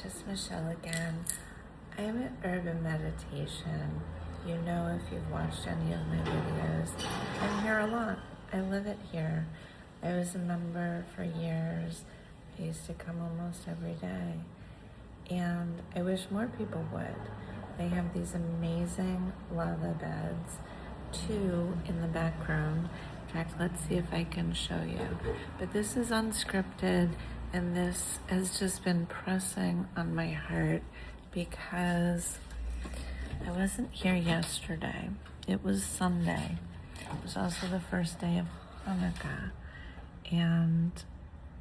just Michelle again. I'm at Urban Meditation. You know, if you've watched any of my videos, I'm here a lot. I live it here. I was a member for years. I used to come almost every day. And I wish more people would. They have these amazing lava beds, 2 in the background. In fact, let's see if I can show you. But this is unscripted, and this has just been pressing on my heart because I wasn't here yesterday. It was Sunday. It was also the first day of Hanukkah. And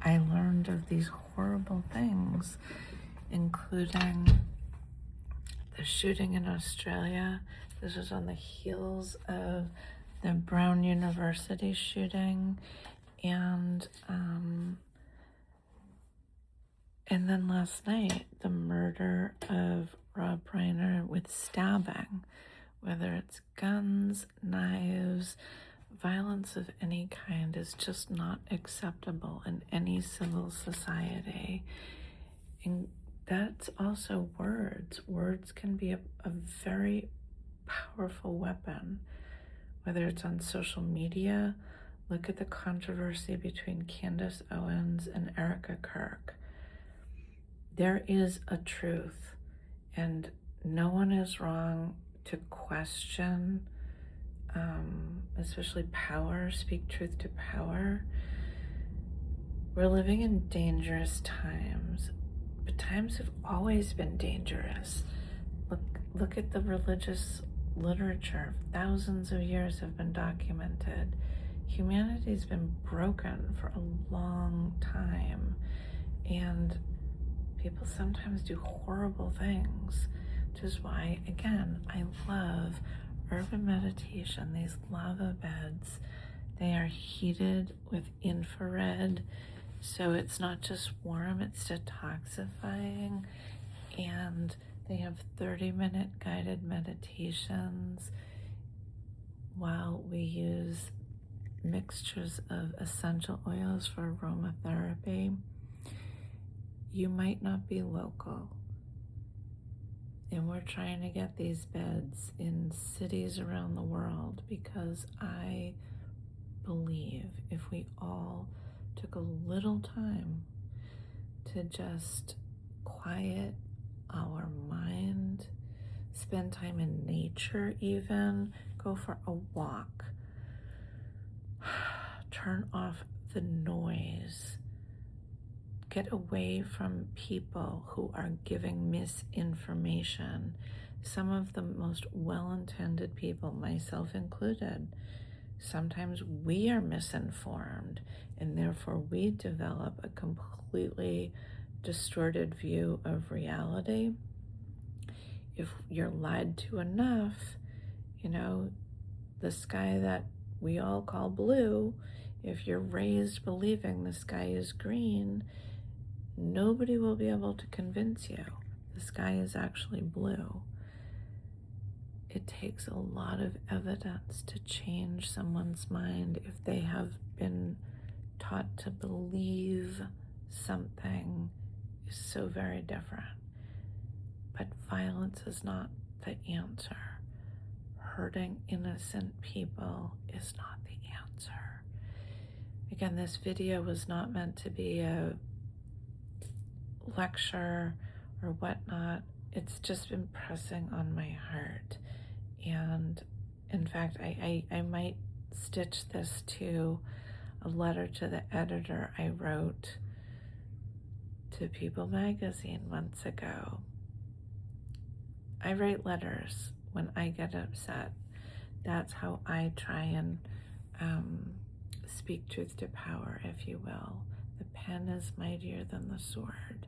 I learned of these horrible things, including the shooting in Australia. This was on the heels of the Brown University shooting. And then last night, the murder of Rob Reiner with stabbing, whether it's guns, knives, violence of any kind is just not acceptable in any civil society. And that's also words. Words can be a very powerful weapon, whether it's on social media. Look at the controversy between Candace Owens and Erica Kirk. There is a truth, and no one is wrong to question, especially power, speak truth to power. We're living in dangerous times, but times have always been dangerous. Look at the religious literature. Thousands of years have been documented. Humanity's been broken for a long time, and people sometimes do horrible things, which is why, again, I love urban meditation, these lava beds. They are heated with infrared, so it's not just warm, it's detoxifying. And they have 30-minute guided meditations while we use mixtures of essential oils for aromatherapy. You might not be local, and we're trying to get these beds in cities around the world because I believe if we all took a little time to just quiet our mind, spend time in nature even, go for a walk, turn off the noise, get away from people who are giving misinformation. Some of the most well-intended people, myself included, sometimes we are misinformed, and therefore we develop a completely distorted view of reality. If you're lied to enough, you know, the sky that we all call blue, if you're raised believing the sky is green, nobody will be able to convince you the sky is actually blue. It takes a lot of evidence to change someone's mind if they have been taught to believe something is so very different. But violence is not the answer. Hurting innocent people is not the answer. Again, this video was not meant to be a lecture or whatnot. It's just been pressing on my heart. And in fact, I might stitch this to a letter to the editor I wrote to People magazine months ago. I write letters when I get upset. That's how I try and speak truth to power, if you will. The pen is mightier than the sword.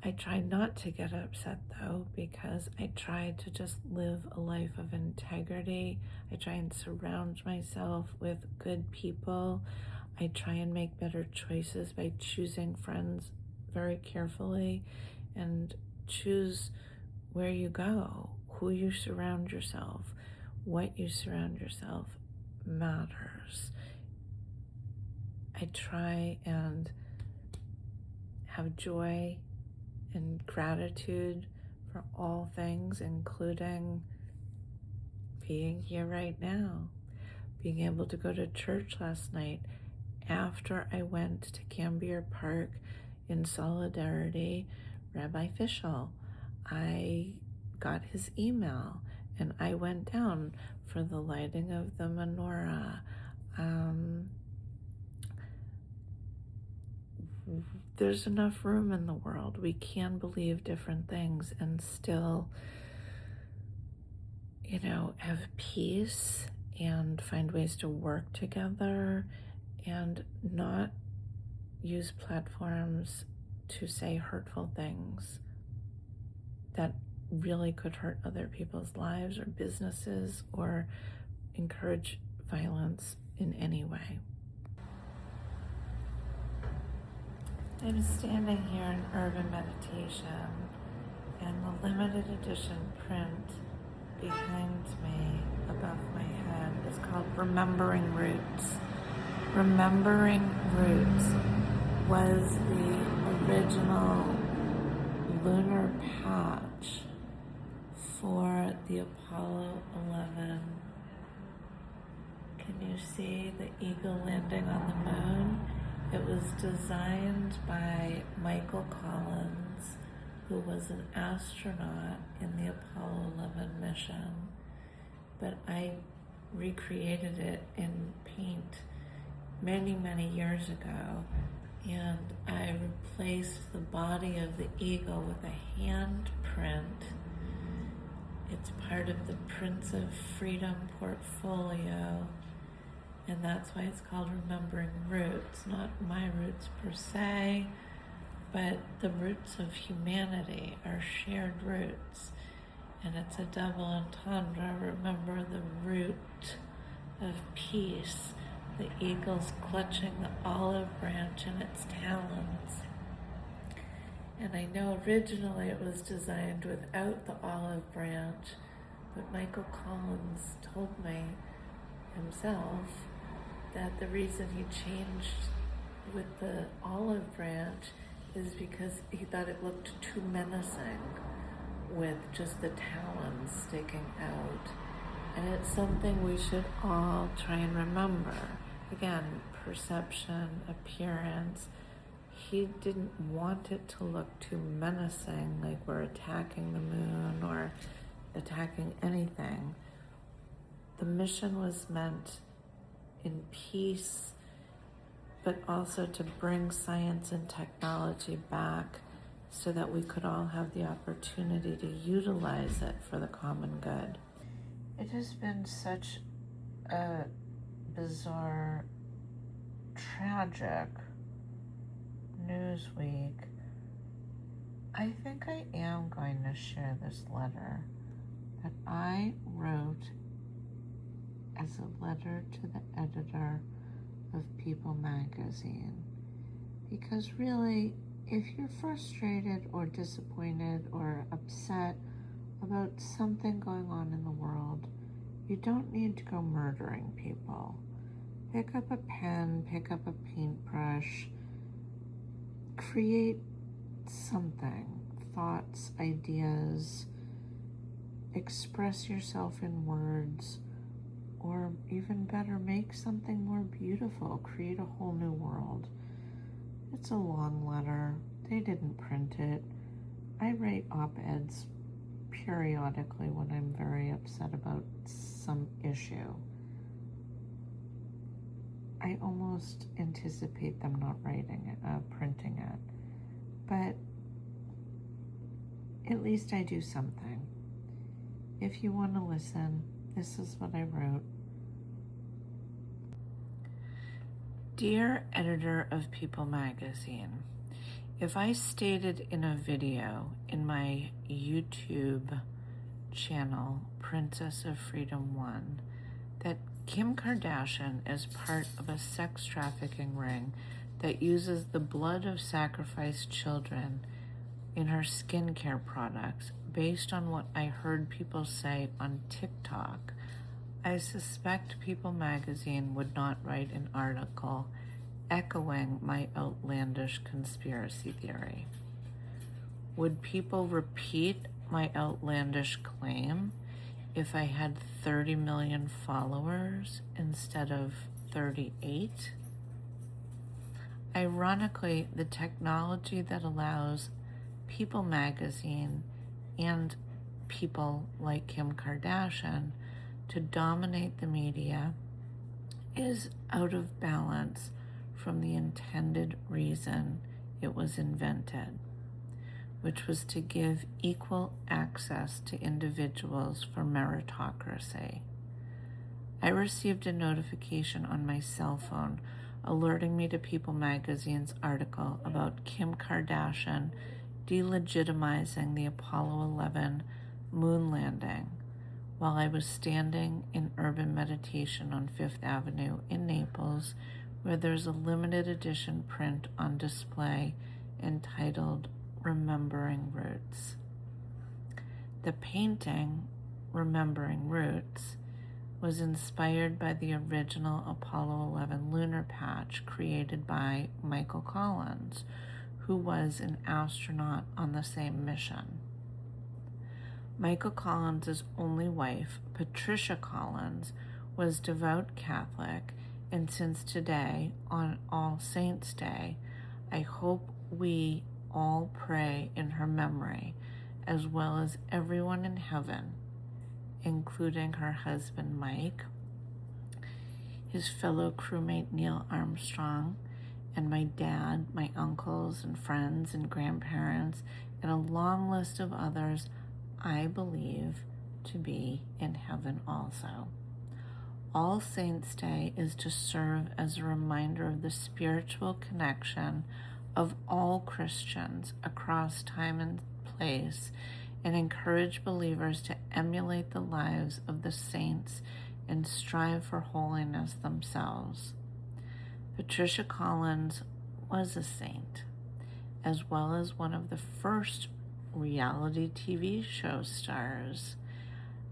I try not to get upset though, because I try to just live a life of integrity. I try and surround myself with good people. I try and make better choices by choosing friends very carefully, and choose where you go, who you surround yourself, what you surround yourself matters. I try and have joy and gratitude for all things, including being here right now, being able to go to church last night after I went to Gambier Park in solidarity. Rabbi Fischel, I got his email and I went down for the lighting of the menorah. There's enough room in the world. We can believe different things and still, have peace and find ways to work together and not use platforms to say hurtful things that really could hurt other people's lives or businesses or encourage violence in any way. I'm standing here in urban meditation, and the limited edition print behind me above my head is called Remembering Roots. Remembering Roots was the original lunar patch for the Apollo 11. Can you see the eagle landing on the moon? It was designed by Michael Collins, who was an astronaut in the Apollo 11 mission. But I recreated it in paint many, many years ago, and I replaced the body of the eagle with a hand print. It's part of the Prince of Freedom portfolio, and that's why it's called Remembering Roots, not my roots per se, but the roots of humanity, our shared roots. And it's a double entendre. Remember the root of peace. The eagle's clutching the olive branch in its talons. And I know originally it was designed without the olive branch, but Michael Collins told me himself that the reason he changed with the olive branch is because he thought it looked too menacing with just the talons sticking out. And it's something we should all try and remember. Again, perception, appearance. He didn't want it to look too menacing, like we're attacking the moon or attacking anything. The mission was meant in peace, but also to bring science and technology back so that we could all have the opportunity to utilize it for the common good. It has been such a bizarre, tragic news week. I think I am going to share this letter that I wrote as a letter to the editor of People magazine. Because really, if you're frustrated or disappointed or upset about something going on in the world, you don't need to go murdering people. Pick up a pen, pick up a paintbrush, create something, thoughts, ideas, express yourself in words, or even better, make something more beautiful, create a whole new world. It's a long letter. They didn't print it. I write op-eds periodically when I'm very upset about some issue. I almost anticipate them not writing it, printing it. But at least I do something. If you want to listen, this is what I wrote. Dear editor of People magazine, if I stated in a video in my YouTube channel, Princess of Freedom 1, that Kim Kardashian is part of a sex trafficking ring that uses the blood of sacrificed children in her skincare products, based on what I heard people say on TikTok, I suspect People magazine would not write an article echoing my outlandish conspiracy theory. Would people repeat my outlandish claim if I had 30 million followers instead of 38? Ironically, the technology that allows People magazine and people like Kim Kardashian to dominate the media is out of balance from the intended reason it was invented, which was to give equal access to individuals for meritocracy. I received a notification on my cell phone alerting me to People magazine's article about Kim Kardashian delegitimizing the Apollo 11 moon landing while I was standing in urban meditation on Fifth Avenue in Naples, where there's a limited edition print on display entitled Remembering Roots. The painting, Remembering Roots, was inspired by the original Apollo 11 lunar patch created by Michael Collins, who was an astronaut on the same mission. Michael Collins' only wife, Patricia Collins, was devout Catholic, and since today, on All Saints' Day, I hope we all pray in her memory, as well as everyone in heaven, including her husband Mike, his fellow crewmate Neil Armstrong, and my dad, my uncles and friends and grandparents, and a long list of others I believe to be in heaven also. All Saints' Day is to serve as a reminder of the spiritual connection of all Christians across time and place, and encourage believers to emulate the lives of the saints and strive for holiness themselves. Patricia Collins was a saint, as well as one of the first reality TV show stars,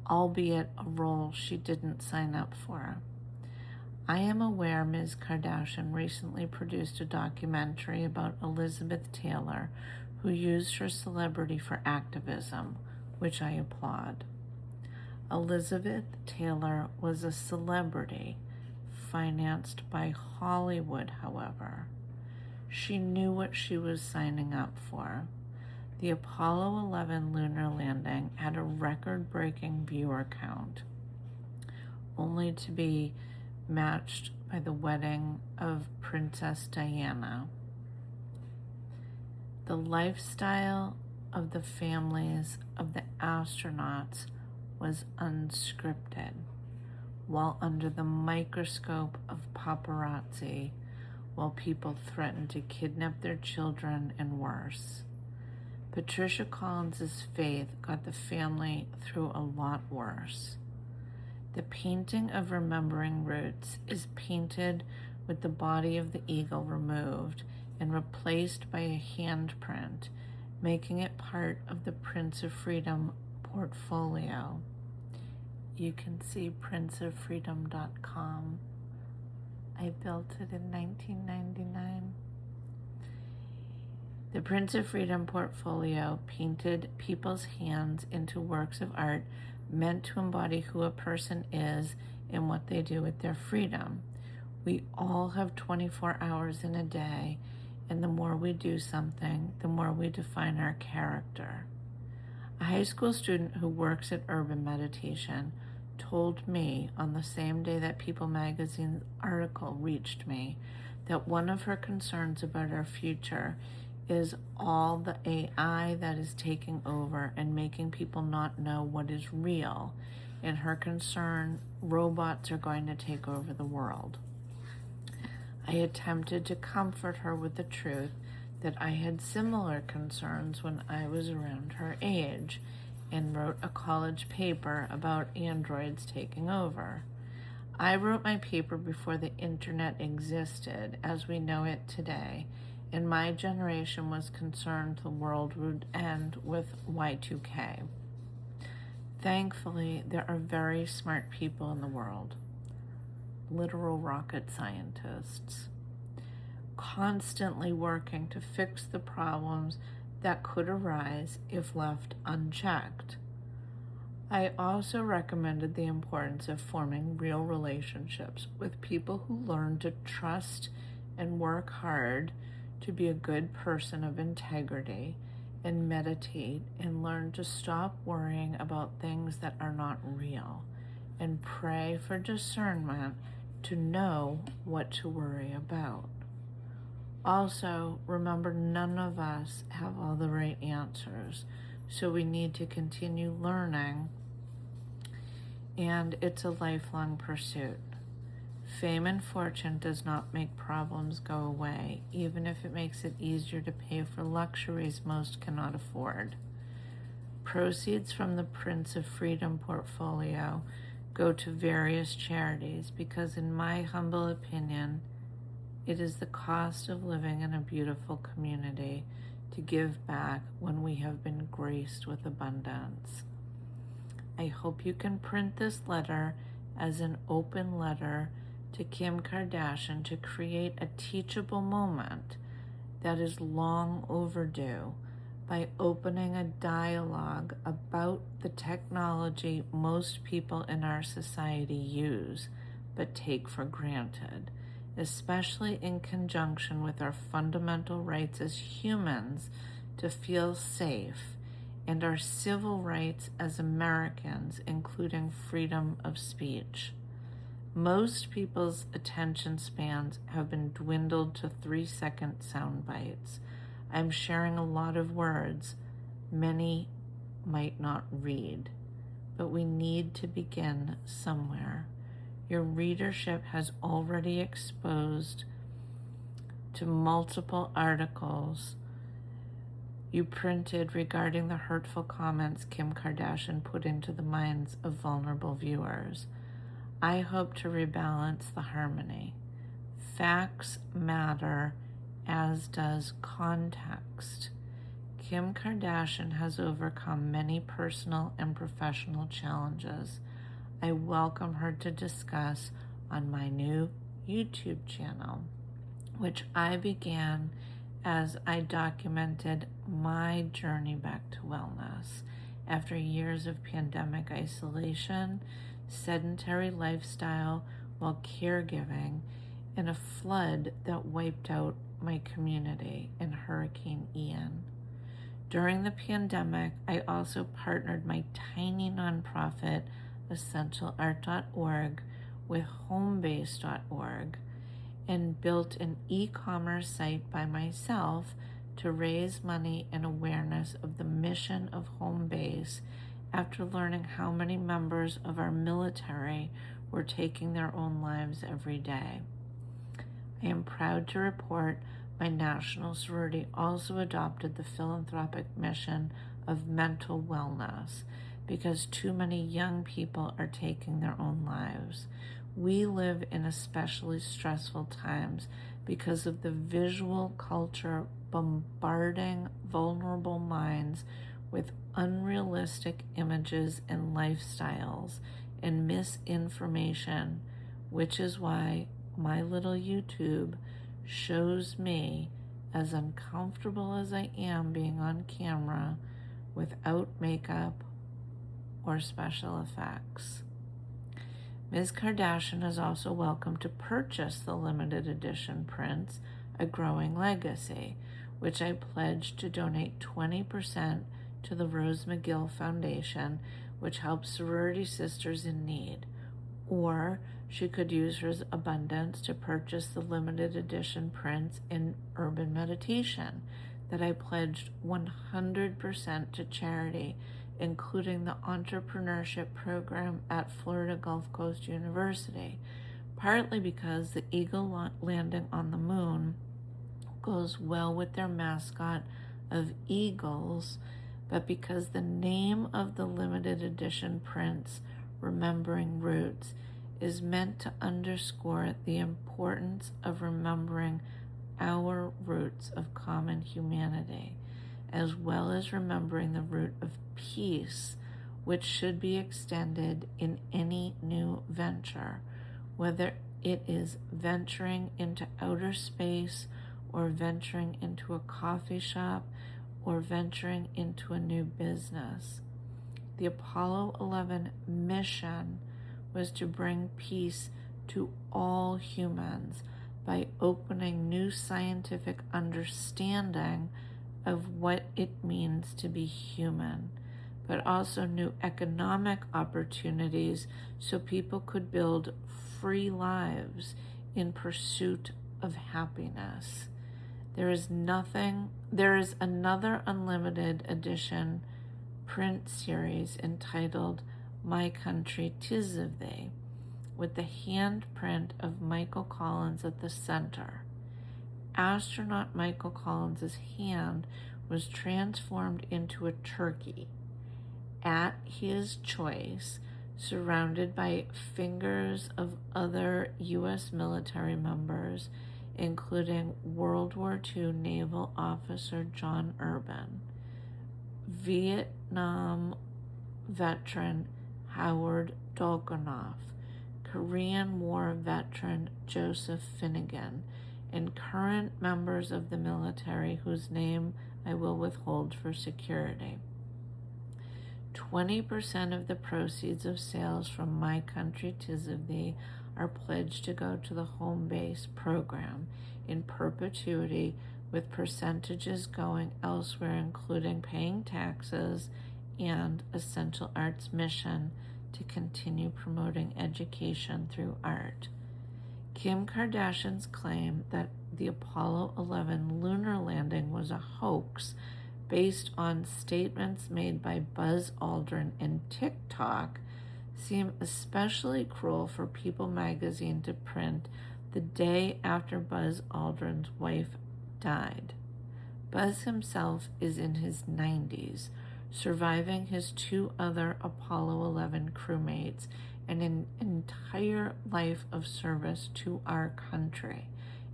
albeit a role she didn't sign up for. I am aware Ms. Kardashian recently produced a documentary about Elizabeth Taylor, who used her celebrity for activism, which I applaud. Elizabeth Taylor was a celebrity financed by Hollywood, however. She knew what she was signing up for. The Apollo 11 lunar landing had a record-breaking viewer count, only to be matched by the wedding of Princess Diana. The lifestyle of the families of the astronauts was unscripted, while under the microscope of paparazzi, while people threatened to kidnap their children and worse. Patricia Collins' faith got the family through a lot worse. The painting of Remembering Roots is painted with the body of the eagle removed and replaced by a handprint, making it part of the Prince of Freedom portfolio. You can see princeoffreedom.com. I built it in 1999. The Prince of Freedom portfolio painted people's hands into works of art meant to embody who a person is and what they do with their freedom. We all have 24 hours in a day, and the more we do something, the more we define our character. A high school student who works at Urban Meditation told me on the same day that People magazine's article reached me that one of her concerns about our future is all the AI that is taking over and making people not know what is real. In her concern, robots are going to take over the world. I attempted to comfort her with the truth that I had similar concerns when I was around her age, and wrote a college paper about androids taking over. I wrote my paper before the internet existed as we know it today, and my generation was concerned the world would end with Y2K. Thankfully, there are very smart people in the world, literal rocket scientists, constantly working to fix the problems that could arise if left unchecked. I also recommended the importance of forming real relationships with people who learn to trust and work hard to be a good person of integrity, and meditate and learn to stop worrying about things that are not real, and pray for discernment to know what to worry about. Also, remember, none of us have all the right answers, so we need to continue learning, and it's a lifelong pursuit. Fame and fortune does not make problems go away, even if it makes it easier to pay for luxuries most cannot afford. Proceeds from the Prince of Freedom portfolio go to various charities because, in my humble opinion, it is the cost of living in a beautiful community to give back when we have been graced with abundance. I hope you can print this letter as an open letter to Kim Kardashian to create a teachable moment that is long overdue by opening a dialogue about the technology most people in our society use but take for granted, especially in conjunction with our fundamental rights as humans to feel safe and our civil rights as Americans, including freedom of speech. Most people's attention spans have been dwindled to 3-second sound bites. I'm sharing a lot of words many might not read, but we need to begin somewhere. Your readership has already exposed to multiple articles you printed regarding the hurtful comments Kim Kardashian put into the minds of vulnerable viewers. I hope to rebalance the harmony. Facts matter, as does context. Kim Kardashian has overcome many personal and professional challenges. I welcome her to discuss on my new YouTube channel, which I began as I documented my journey back to wellness after years of pandemic isolation, sedentary lifestyle while caregiving, and a flood that wiped out my community in Hurricane Ian. During the pandemic, I also partnered my tiny nonprofit, essentialart.org, with homebase.org and built an e-commerce site by myself to raise money and awareness of the mission of Homebase after learning how many members of our military were taking their own lives every day. I am proud to report my national sorority also adopted the philanthropic mission of mental wellness because too many young people are taking their own lives. We live in especially stressful times because of the visual culture bombarding vulnerable minds with unrealistic images and lifestyles and misinformation, which is why my little YouTube shows me, as uncomfortable as I am being on camera, without makeup or special effects. Ms. Kardashian is also welcome to purchase the limited edition prints, A Growing Legacy, which I pledged to donate 20% to the Rose McGill Foundation, which helps sorority sisters in need. Or she could use her abundance to purchase the limited edition prints in Urban Meditation that I pledged 100% to charity, including the entrepreneurship program at Florida Gulf Coast University, partly because the eagle landing on the moon goes well with their mascot of eagles, but because the name of the limited edition prints, Remembering Roots, is meant to underscore the importance of remembering our roots of common humanity, as well as remembering the root of peace, which should be extended in any new venture, whether it is venturing into outer space or venturing into a coffee shop or venturing into a new business. The Apollo 11 mission was to bring peace to all humans by opening new scientific understanding of what it means to be human, but also new economic opportunities so people could build free lives in pursuit of happiness. There is another unlimited edition print series entitled My Country 'Tis of Thee, with the handprint of Michael Collins at the center. Astronaut Michael Collins' hand was transformed into a turkey at his choice, surrounded by fingers of other U.S. military members, including World War II naval officer John Urban, Vietnam veteran Howard Dolgonoff, Korean War veteran Joseph Finnegan, and current members of the military whose name I will withhold for security. 20% of the proceeds of sales from My Country 'Tis of Thee are pledged to go to the home base program in perpetuity, with percentages going elsewhere, including paying taxes and Essential Arts Mission to continue promoting education through art. Kim Kardashian's claim that the Apollo 11 lunar landing was a hoax based on statements made by Buzz Aldrin and TikTok seem especially cruel for People magazine to print the day after Buzz Aldrin's wife died. Buzz himself is in his 90s, surviving his two other Apollo 11 crewmates and an entire life of service to our country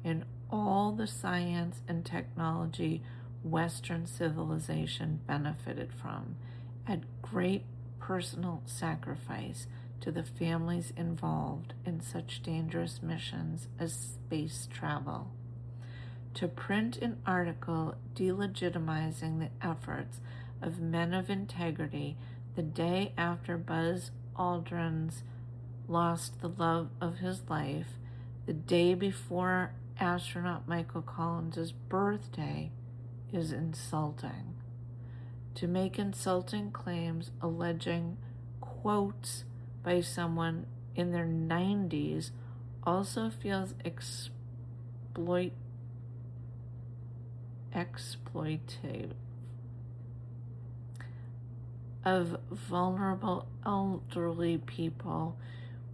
and all the science and technology Western civilization benefited from, at great personal sacrifice to the families involved in such dangerous missions as space travel. To print an article delegitimizing the efforts of men of integrity the day after Buzz Aldrin's lost the love of his life, the day before astronaut Michael Collins' birthday, is insulting. To make insulting claims alleging quotes by someone in their 90s also feels exploitative of vulnerable elderly people,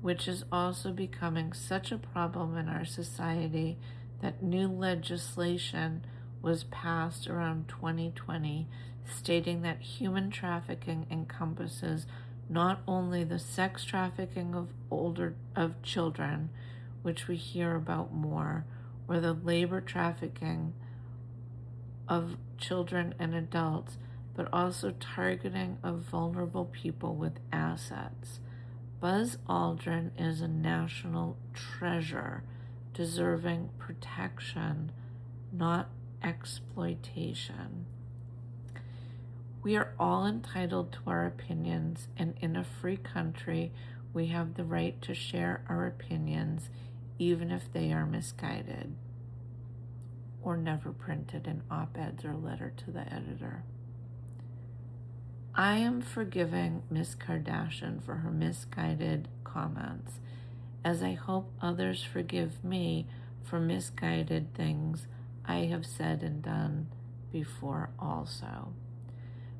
which is also becoming such a problem in our society that new legislation was passed around 2020 stating that human trafficking encompasses not only the sex trafficking of children, which we hear about more, or the labor trafficking of children and adults, but also targeting of vulnerable people with assets. Buzz Aldrin is a national treasure, deserving protection, not exploitation. We are all entitled to our opinions, and in a free country, we have the right to share our opinions, even if they are misguided or never printed in op-eds or letter to the editor. I am forgiving Miss Kardashian for her misguided comments, as I hope others forgive me for misguided things I have said and done before also.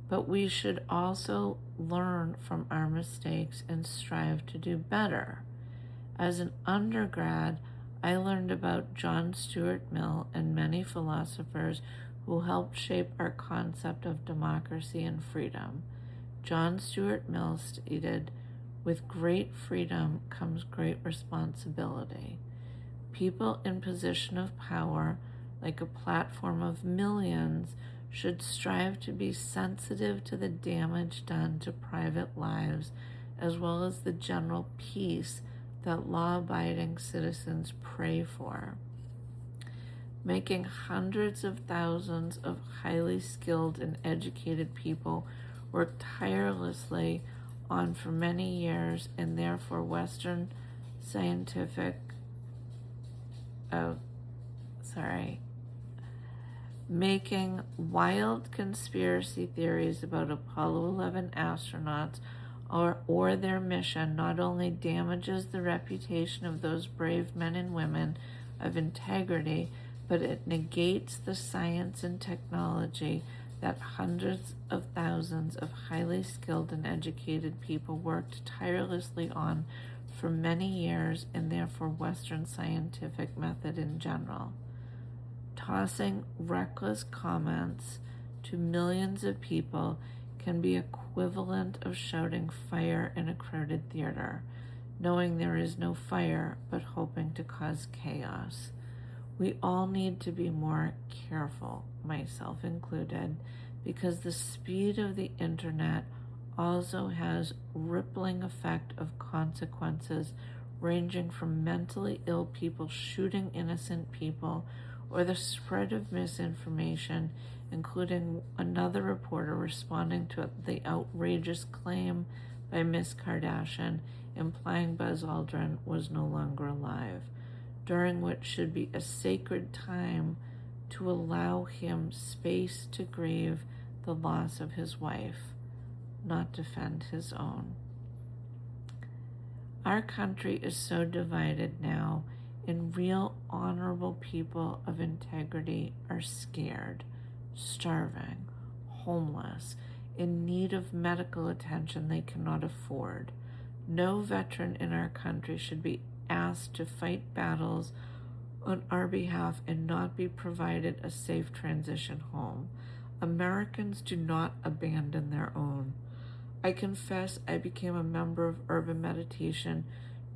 But we should also learn from our mistakes and strive to do better. As an undergrad, I learned about John Stuart Mill and many philosophers who helped shape our concept of democracy and freedom. John Stuart Mill stated, "With great freedom comes great responsibility. People in position of power, like a platform of millions, should strive to be sensitive to the damage done to private lives, as well as the general peace that law-abiding citizens pray for. making hundreds of thousands of highly skilled and educated people work tirelessly on for many years, and therefore Western scientific, making wild conspiracy theories about Apollo 11 astronauts or their mission not only damages the reputation of those brave men and women of integrity, but it negates the science and technology that hundreds of thousands of highly skilled and educated people worked tirelessly on for many years, and therefore Western scientific method in general. Tossing reckless comments to millions of people can be equivalent of shouting fire in a crowded theater, knowing there is no fire but hoping to cause chaos. We all need to be more careful, myself included, because the speed of the internet also has rippling effect of consequences ranging from mentally ill people shooting innocent people, or the spread of misinformation, including another reporter responding to the outrageous claim by Miss Kardashian implying Buzz Aldrin was no longer alive, during what should be a sacred time to allow him space to grieve the loss of his wife, not defend his own. Our country is so divided now, and real honorable people of integrity are scared, starving, homeless, in need of medical attention they cannot afford. No veteran in our country should be asked to fight battles on our behalf and not be provided a safe transition home. Americans do not abandon their own. I confess I became a member of Urban Meditation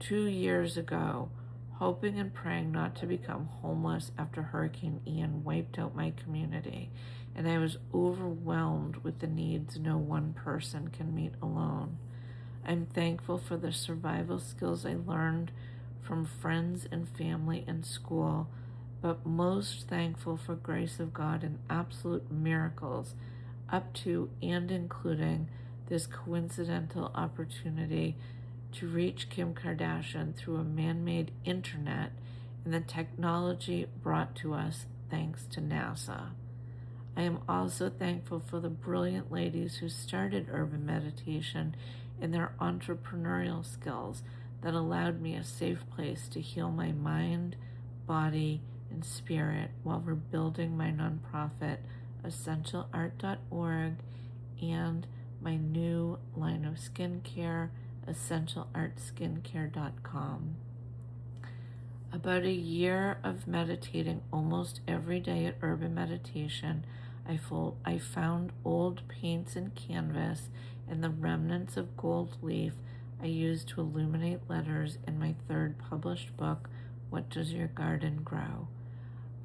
2 years ago, hoping and praying not to become homeless after Hurricane Ian wiped out my community, and I was overwhelmed with the needs no one person can meet alone. I'm thankful for the survival skills I learned from friends and family in school, but most thankful for grace of God and absolute miracles up to and including this coincidental opportunity to reach Kim Kardashian through a man-made internet and the technology brought to us thanks to NASA. I am also thankful for the brilliant ladies who started Urban Meditation and their entrepreneurial skills that allowed me a safe place to heal my mind, body, and spirit while rebuilding my nonprofit, essentialart.org, and my new line of skincare, essentialartskincare.com. About a year of meditating almost every day at Urban Meditation, I found old paints and canvas and the remnants of gold leaf I used to illuminate letters in my third published book, What Does Your Garden Grow?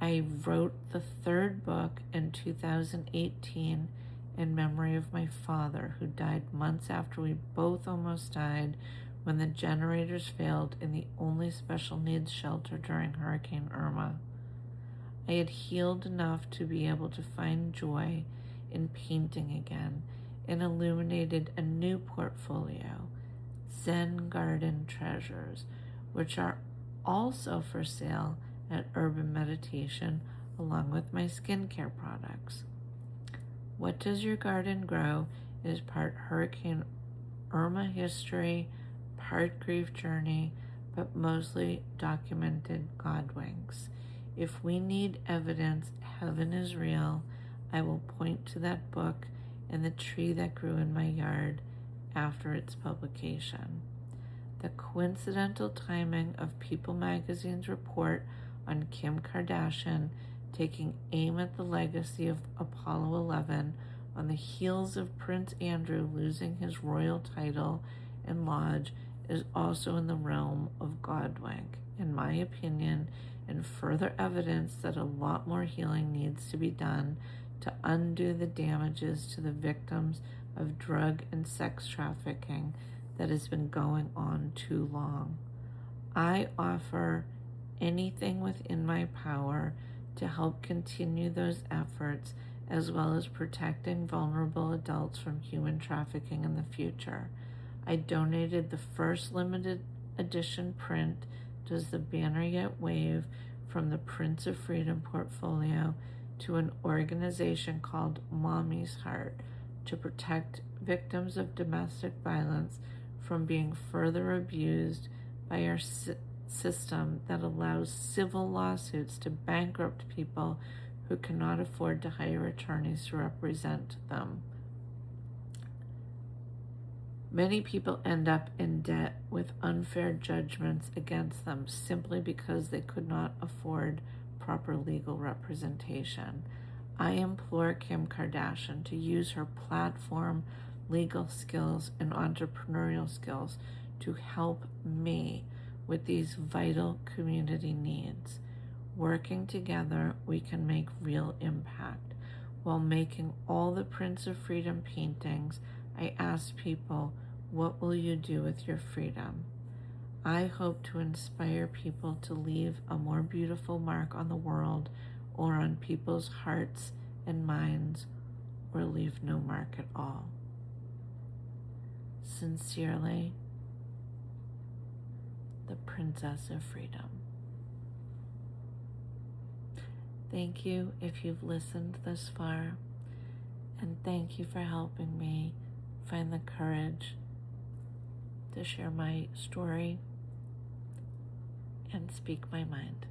I wrote the third book in 2018 in memory of my father, who died months after we both almost died when the generators failed in the only special needs shelter during Hurricane Irma. I had healed enough to be able to find joy in painting again and illuminated a new portfolio, Zen Garden Treasures, which are also for sale at Urban Meditation along with my skincare products. What Does Your Garden Grow is part Hurricane Irma history, part grief journey, but mostly documented God winks. If we need evidence heaven is real, I will point to that book and the tree that grew in my yard after its publication. The coincidental timing of People magazine's report on Kim Kardashian taking aim at the legacy of Apollo 11 on the heels of Prince Andrew losing his royal title and lodge is also in the realm of Godwink, in my opinion, and further evidence that a lot more healing needs to be done to undo the damages to the victims of drug and sex trafficking that has been going on too long. I offer anything within my power to help continue those efforts, as well as protecting vulnerable adults from human trafficking in the future. I donated the first limited edition print, Does the Banner Yet Wave, from the Prince of Freedom portfolio to an organization called Mommy's Heart to protect victims of domestic violence from being further abused by our system that allows civil lawsuits to bankrupt people who cannot afford to hire attorneys to represent them. Many people end up in debt with unfair judgments against them simply because they could not afford proper legal representation. I implore Kim Kardashian to use her platform, legal skills, and entrepreneurial skills to help me with these vital community needs. Working together, we can make real impact. While making all the Prince of Freedom paintings, I asked people, what will you do with your freedom? I hope to inspire people to leave a more beautiful mark on the world or on people's hearts and minds, or leave no mark at all. Sincerely, the Princess of Freedom. Thank you if you've listened this far, and thank you for helping me find the courage to share my story and speak my mind.